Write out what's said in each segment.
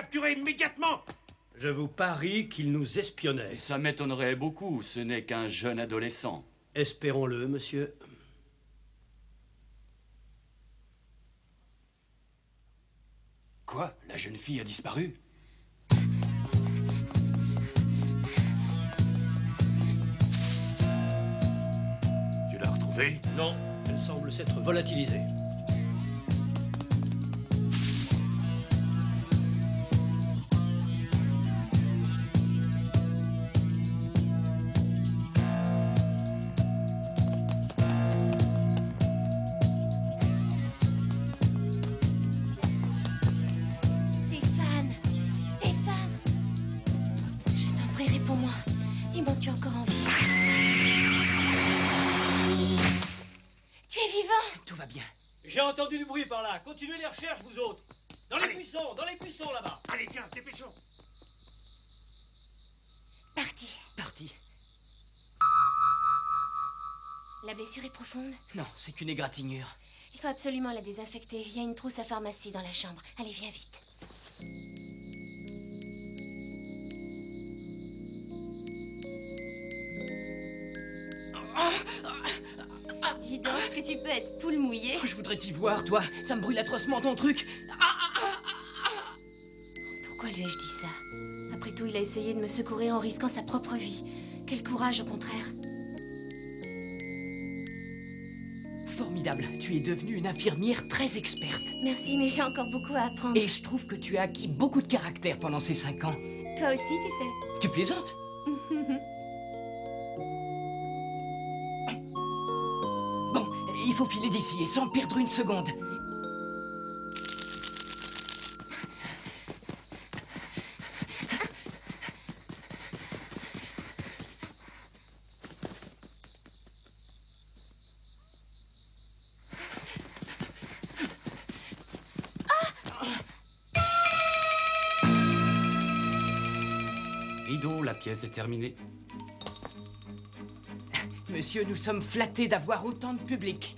capturer immédiatement. Je vous parie qu'il nous espionnait. Et ça m'étonnerait beaucoup, ce n'est qu'un jeune adolescent. Espérons-le, monsieur. Quoi? La jeune fille a disparu? Tu l'as retrouvée? Non, elle semble s'être volatilisée. J'ai entendu du bruit par là. Continuez les recherches, vous autres. Dans les buissons là-bas. Allez, viens, dépêchons. Parti. La blessure est profonde? Non, c'est qu'une égratignure. Il faut absolument la désinfecter. Il y a une trousse à pharmacie dans la chambre. Allez, viens vite. Dis donc, est-ce que tu peux être poule mouillée? Je voudrais t'y voir, toi. Ça me brûle atrocement ton truc. Pourquoi lui ai-je dit ça? Après tout, il a essayé de me secourir en risquant sa propre vie. Quel courage, au contraire. Formidable. Tu es devenue une infirmière très experte. Merci, mais j'ai encore beaucoup à apprendre. Et je trouve que tu as acquis beaucoup de caractère pendant ces 5 ans. Toi aussi, tu sais. Tu plaisantes? Bon, il faut filer d'ici et sans perdre une seconde. Rideau, la pièce est terminée. Monsieur, nous sommes flattés d'avoir autant de public.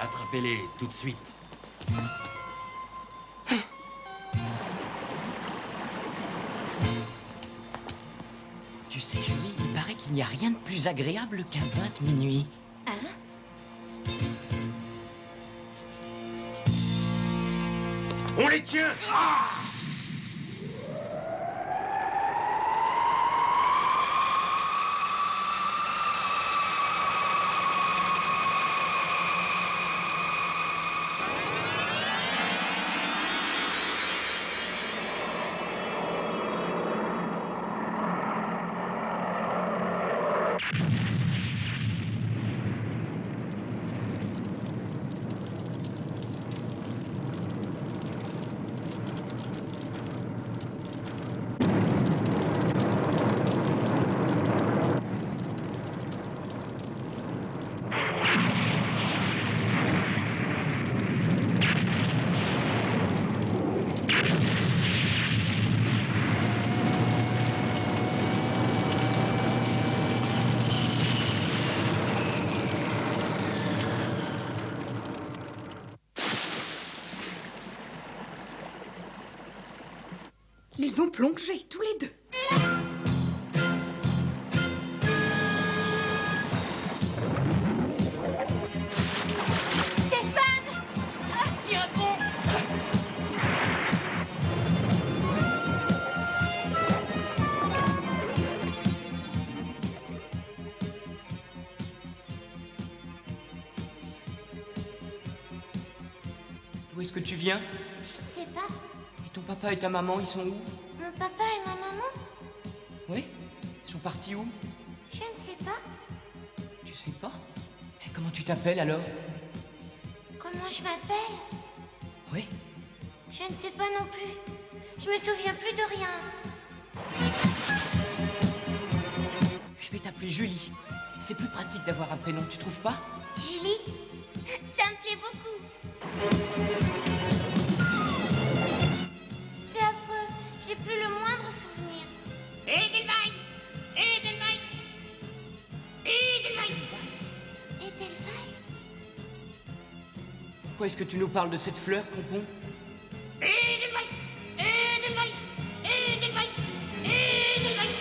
Attrapez-les tout de suite. Tu sais, Julie, il paraît qu'il n'y a rien de plus agréable qu'un bain de minuit. Hein? On les tient! Ils ont plongé, tous les deux. Stéphane! Tiens bon! D'où est-ce que tu viens? Je ne sais pas. Et ton papa et ta maman, ils sont où? Mon papa et ma maman? Oui? Ils sont partis où? Je ne sais pas. Tu sais pas? Et comment tu t'appelles alors? Comment je m'appelle? Oui? Je ne sais pas non plus. Je me souviens plus de rien. Je vais t'appeler Julie. C'est plus pratique d'avoir un prénom, tu trouves pas? Julie? Ça me plaît beaucoup. C'est affreux. J'ai plus le moindre souvenir. Edelweiss! Edelweiss! Edelweiss! Edelweiss? Pourquoi est-ce que tu nous parles de cette fleur, Pompon? Edelweiss! Edelweiss! Edelweiss! Edelweiss!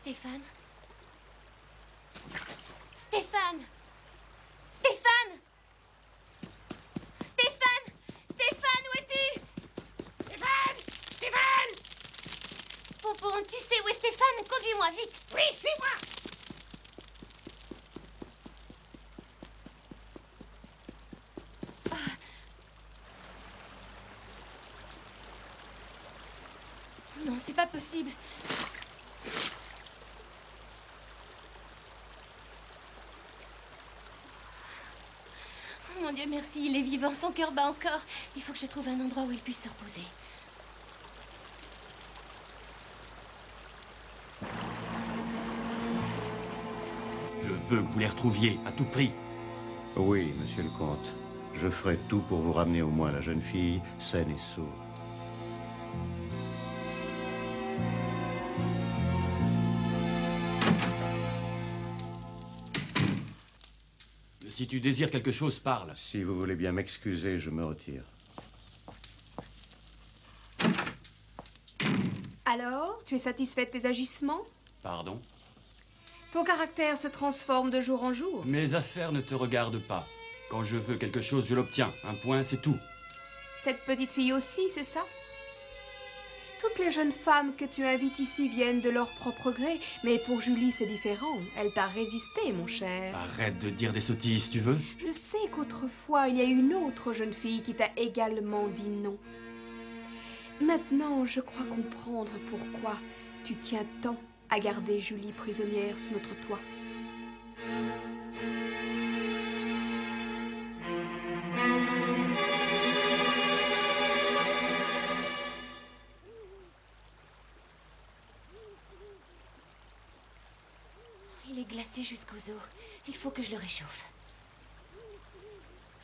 Stéphane? Stéphane? Stéphane? Stéphane? Stéphane, où es-tu? Stéphane? Stéphane? Pompon, tu sais où est Stéphane? Conduis-moi vite. Oui, suis-moi. Non, c'est pas possible. Oh mon Dieu, merci, il est vivant, son cœur bat encore. Il faut que je trouve un endroit où il puisse se reposer. Je veux que vous les retrouviez, à tout prix. Oui, monsieur le comte. Je ferai tout pour vous ramener au moins la jeune fille, saine et sauve. Si tu désires quelque chose, parle. Si vous voulez bien m'excuser, je me retire. Alors, tu es satisfait de tes agissements? Pardon? Ton caractère se transforme de jour en jour. Mes affaires ne te regardent pas. Quand je veux quelque chose, je l'obtiens. Un point, c'est tout. Cette petite fille aussi, c'est ça? Toutes les jeunes femmes que tu invites ici viennent de leur propre gré, mais pour Julie, c'est différent. Elle t'a résisté, mon cher. Arrête de dire des sottises, tu veux? Je sais qu'autrefois, il y a une autre jeune fille qui t'a également dit non. Maintenant, je crois comprendre pourquoi tu tiens tant à garder Julie prisonnière sous notre toit. Il est glacé jusqu'aux os. Il faut que je le réchauffe.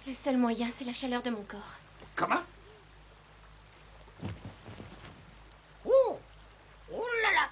Le seul moyen, c'est la chaleur de mon corps. Comment? Oh! Oh là là!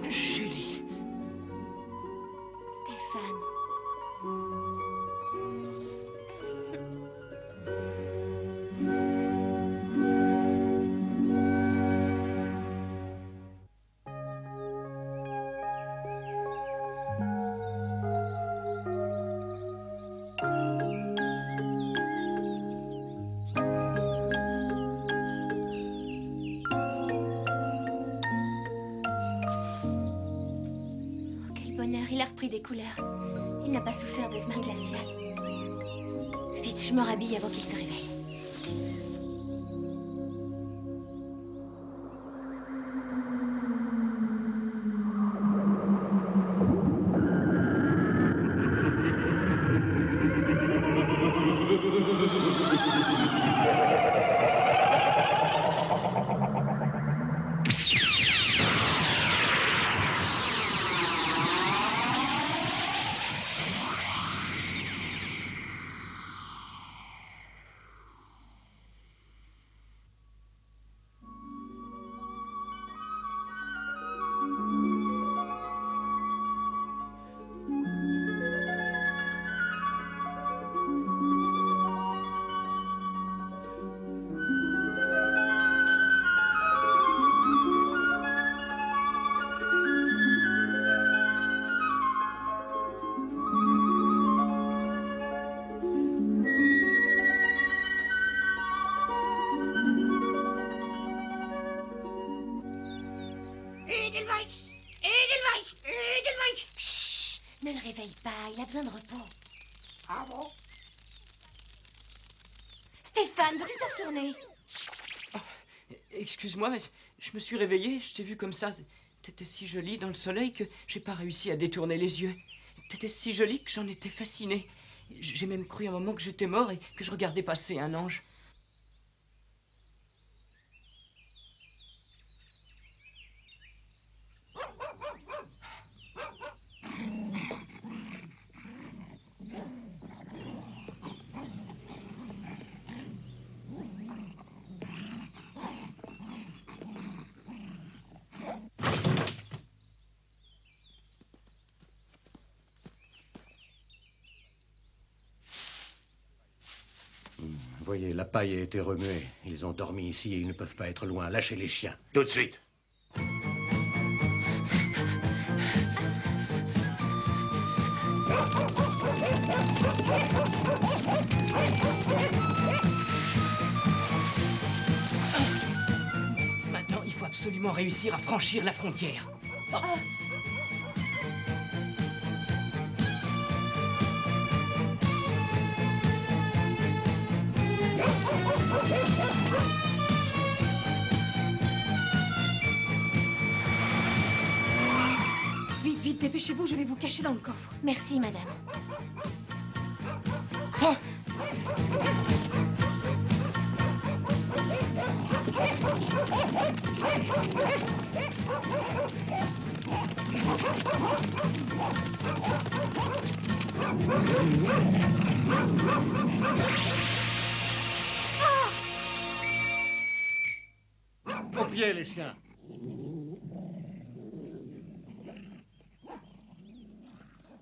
Julie. Stéphane. Oh, quel bonheur, il a repris des couleurs. Il n'a pas souffert de ce bain glacial. Vite, Je me rhabille avant qu'il se réveille. Edelweiss! Edelweiss! Edelweiss! Chut! Ne le réveille pas, il a besoin de repos. Ah bon? Stéphane, veux-tu te retourner? Excuse-moi, mais je me suis réveillée, je t'ai vu comme ça. T'étais si jolie dans le soleil que j'ai pas réussi à détourner les yeux. T'étais si jolie que j'en étais fascinée. J'ai même cru un moment que j'étais mort et que je regardais passer un ange. Voyez, la paille a été remuée. Ils ont dormi ici et ils ne peuvent pas être loin. Lâchez les chiens. Tout de suite. Maintenant, il faut absolument réussir à franchir la frontière. Oh. Vite, vite, dépêchez-vous, je vais vous cacher dans le coffre. Merci, madame. Oh. Au pied, les chiens.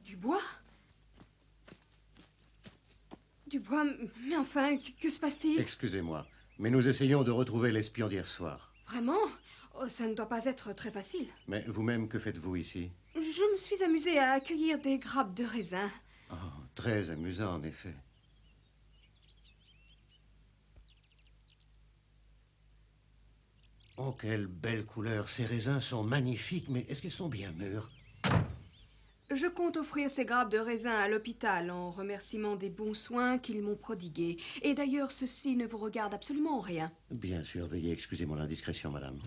Du bois? Du bois? Mais enfin, que se passe-t-il? Excusez-moi, mais nous essayons de retrouver l'espion d'hier soir. Vraiment? Oh, ça ne doit pas être très facile. Mais vous-même, que faites-vous ici? Je me suis amusée à accueillir des grappes de raisin. Oh, très amusant, en effet. Oh, quelle belle couleur. Ces raisins sont magnifiques, mais est-ce qu'ils sont bien mûrs? Je compte offrir ces grappes de raisin à l'hôpital en remerciement des bons soins qu'ils m'ont prodigués. Et d'ailleurs, ceci ne vous regarde absolument rien. Bien sûr, veuillez excuser mon indiscrétion, madame.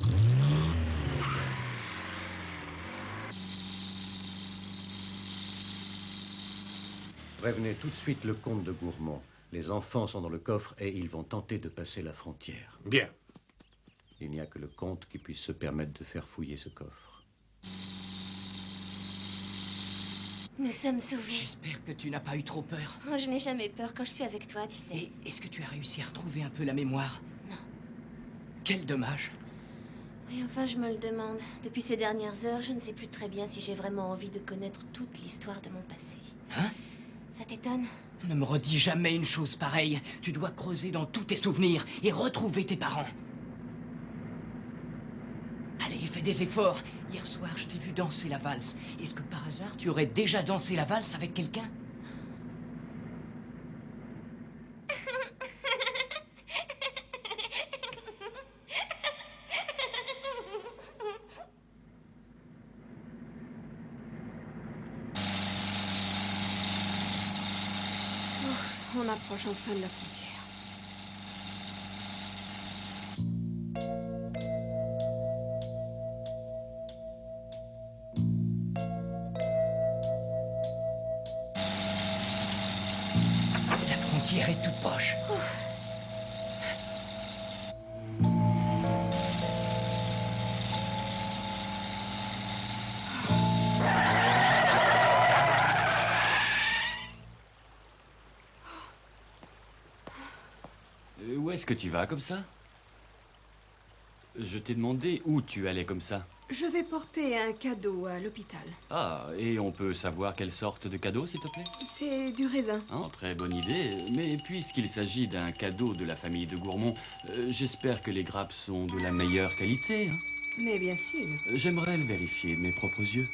Prévenez tout de suite le comte de Gourmont. Les enfants sont dans le coffre et ils vont tenter de passer la frontière. Bien. Il n'y a que le comte qui puisse se permettre de faire fouiller ce coffre. Nous sommes sauvés. J'espère que tu n'as pas eu trop peur. Oh, je n'ai jamais peur quand je suis avec toi, tu sais. Et est-ce que tu as réussi à retrouver un peu la mémoire? Non. Quel dommage. Et enfin, je me le demande. Depuis ces dernières heures, je ne sais plus très bien si j'ai vraiment envie de connaître toute l'histoire de mon passé. Hein? Ça t'étonne? Ne me redis jamais une chose pareille. Tu dois creuser dans tous tes souvenirs et retrouver tes parents. Allez, fais des efforts. Hier soir, je t'ai vu danser la valse. Est-ce que par hasard, tu aurais déjà dansé la valse avec quelqu'un? On approche enfin de la frontière. La frontière est toute proche. Où est-ce que tu vas comme ça? Je t'ai demandé où tu allais comme ça. Je vais porter un cadeau à l'hôpital. Ah, et on peut savoir quelle sorte de cadeau, s'il te plaît? C'est du raisin. Ah, très bonne idée. Mais puisqu'il s'agit d'un cadeau de la famille de Gourmont, j'espère que les grappes sont de la meilleure qualité. Hein? Mais bien sûr. J'aimerais le vérifier de mes propres yeux.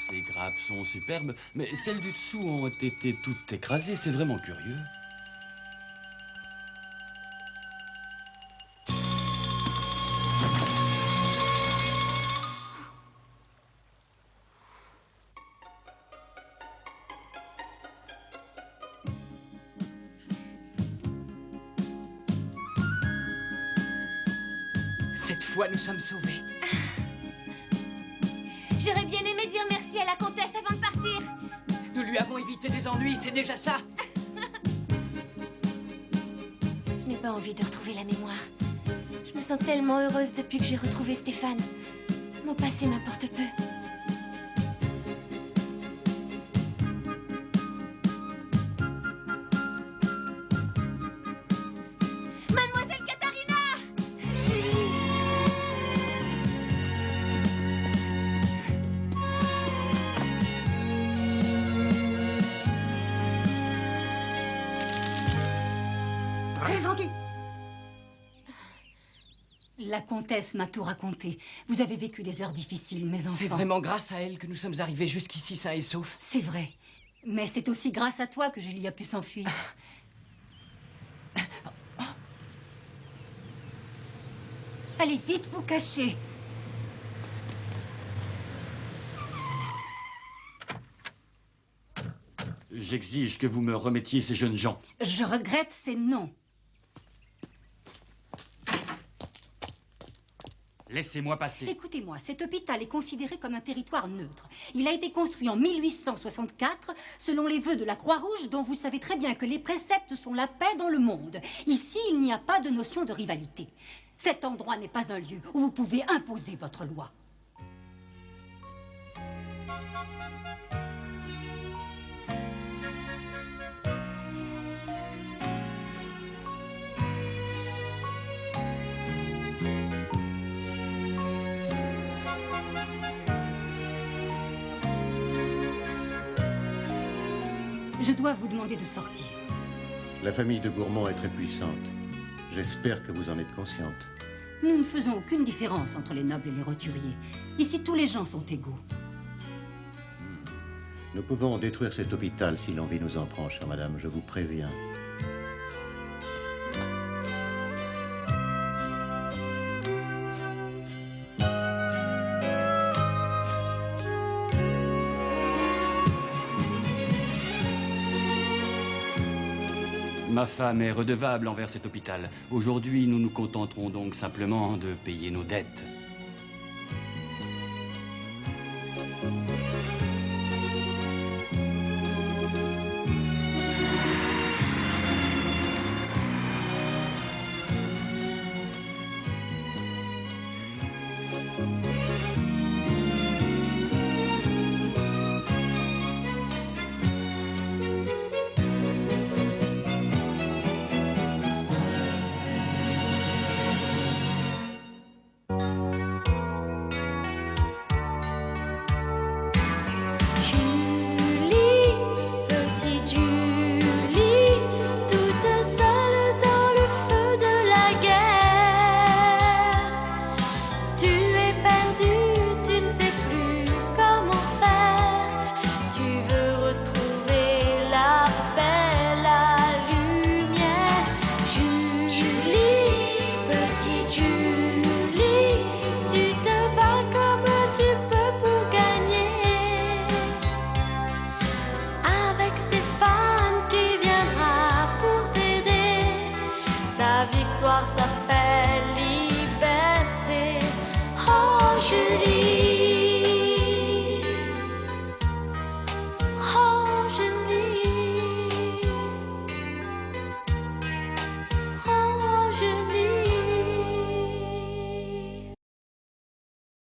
Ces grappes sont superbes, mais celles du dessous ont été toutes écrasées. C'est vraiment curieux. Cette fois, nous sommes sauvés. J'aurais bien aimé dire merci à la comtesse avant de partir. Nous lui avons évité des ennuis, c'est déjà ça. Je n'ai pas envie de retrouver la mémoire. Je me sens tellement heureuse depuis que j'ai retrouvé Stéphane. Mon passé m'importe peu. Mademoiselle Katharina! Julie! Très gentil. La comtesse m'a tout raconté. Vous avez vécu des heures difficiles, mes enfants. C'est vraiment grâce à elle que nous sommes arrivés jusqu'ici sains et saufs. C'est vrai. Mais c'est aussi grâce à toi que Julie a pu s'enfuir. Allez vite vous cacher. J'exige que vous me remettiez ces jeunes gens. Je regrette, c'est non. Laissez-moi passer. Écoutez-moi, cet hôpital est considéré comme un territoire neutre. Il a été construit en 1864 selon les vœux de la Croix-Rouge, dont vous savez très bien que les préceptes sont la paix dans le monde. Ici, il n'y a pas de notion de rivalité. Cet endroit n'est pas un lieu où vous pouvez imposer votre loi. Je dois vous demander de sortir. La famille de Gourmont est très puissante. J'espère que vous en êtes consciente. Nous ne faisons aucune différence entre les nobles et les roturiers. Ici, tous les gens sont égaux. Nous pouvons détruire cet hôpital si l'envie nous en prend, chère madame, je vous préviens. Ma femme est redevable envers cet hôpital. Aujourd'hui, nous nous contenterons donc simplement de payer nos dettes. victoire s'appelle